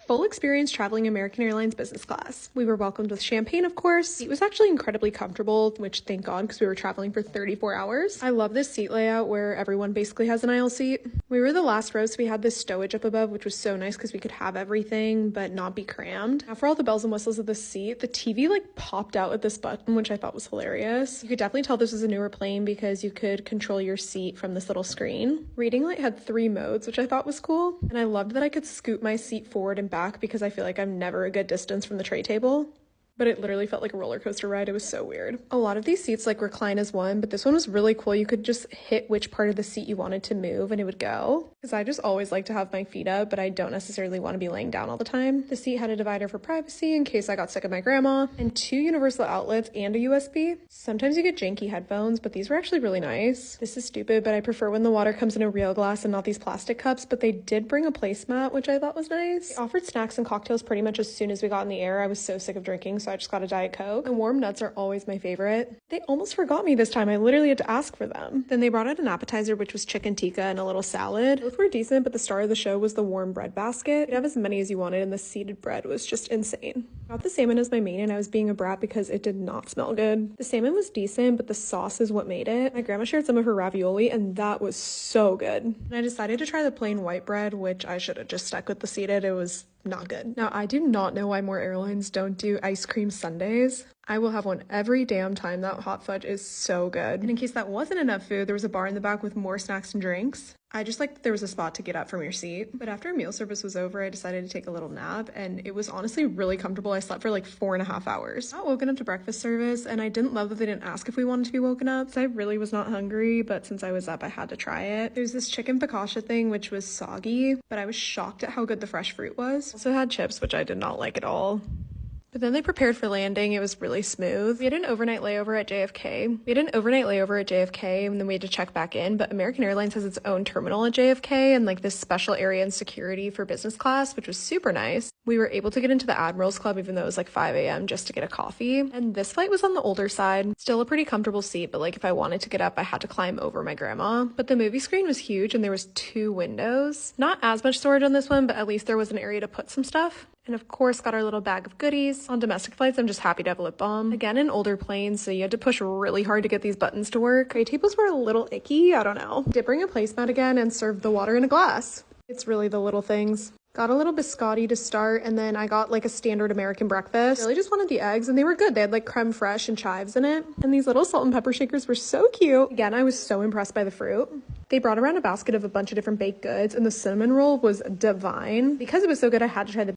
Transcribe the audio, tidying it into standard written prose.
Full experience traveling American Airlines business class. We were welcomed with champagne, of course. It was actually incredibly comfortable, which thank God, because we were traveling for 34 hours. I love this seat layout where everyone basically has an aisle seat. We were the last row, so we had this stowage up above, which was so nice because we could have everything but not be crammed. Now for all the bells and whistles of the seat, the TV like popped out at this button, which I thought was hilarious. You could definitely tell this was a newer plane because you could control your seat from this little screen. Reading light had 3 modes, which I thought was cool. And I loved that I could scoot my seat forward and back because I feel like I'm never a good distance from the tray table. But it literally felt like a roller coaster ride. It was so weird. A lot of these seats like recline as one, but this one was really cool. You could just hit which part of the seat you wanted to move and it would go. Because I just always like to have my feet up, but I don't necessarily want to be laying down all the time. The seat had a divider for privacy in case I got sick of my grandma, and 2 universal outlets and a USB. Sometimes you get janky headphones, but these were actually really nice. This is stupid, but I prefer when the water comes in a real glass and not these plastic cups, but they did bring a placemat, which I thought was nice. They offered snacks and cocktails pretty much as soon as we got in the air. I was so sick of drinking, so I just got a Diet Coke. And warm nuts are always my favorite. They almost forgot me this time. I literally had to ask for them. Then they brought out an appetizer, which was chicken tikka and a little salad. Both were decent, but the star of the show was the warm bread basket. You could have as many as you wanted, and the seeded bread was just insane. Got the salmon as my main, and I was being a brat because it did not smell good. The salmon was decent, but the sauce is what made it. My grandma shared some of her ravioli, and that was so good. And I decided to try the plain white bread, which I should have just stuck with the seeded. It was not good. Now, I do not know why more airlines don't do ice cream sundaes. I will have one every damn time. That hot fudge is so good. And in case that wasn't enough food, there was a bar in the back with more snacks and drinks. I just liked that there was a spot to get up from your seat. But after meal service was over, I decided to take a little nap, and it was honestly really comfortable. I slept for like 4.5 hours. I got woken up to breakfast service, and I didn't love that they didn't ask if we wanted to be woken up. So I really was not hungry, but since I was up, I had to try it. There's this chicken focaccia thing, which was soggy, but I was shocked at how good the fresh fruit was. Also had chips, which I did not like at all. But then they prepared for landing. It was really smooth. We had an overnight layover at JFK. And then we had to check back in. But American Airlines has its own terminal at JFK and like this special area in security for business class, which was super nice. We were able to get into the Admirals Club even though it was like 5 a.m. just to get a coffee. And this flight was on the older side. Still a pretty comfortable seat, but like if I wanted to get up, I had to climb over my grandma. But the movie screen was huge and there was 2 windows. Not as much storage on this one, but at least there was an area to put some stuff. And of course, got our little bag of goodies. On domestic flights, I'm just happy to have a lip balm. Again, in older planes, so you had to push really hard to get these buttons to work. Tray tables were a little icky, I don't know. Did bring a placemat again and served the water in a glass. It's really the little things. Got a little biscotti to start, and then I got like a standard American breakfast. Really just wanted the eggs, and they were good. They had like creme fraiche and chives in it. And these little salt and pepper shakers were so cute. Again, I was so impressed by the fruit. They brought around a basket of a bunch of different baked goods, and the cinnamon roll was divine. Because it was so good, I had to try the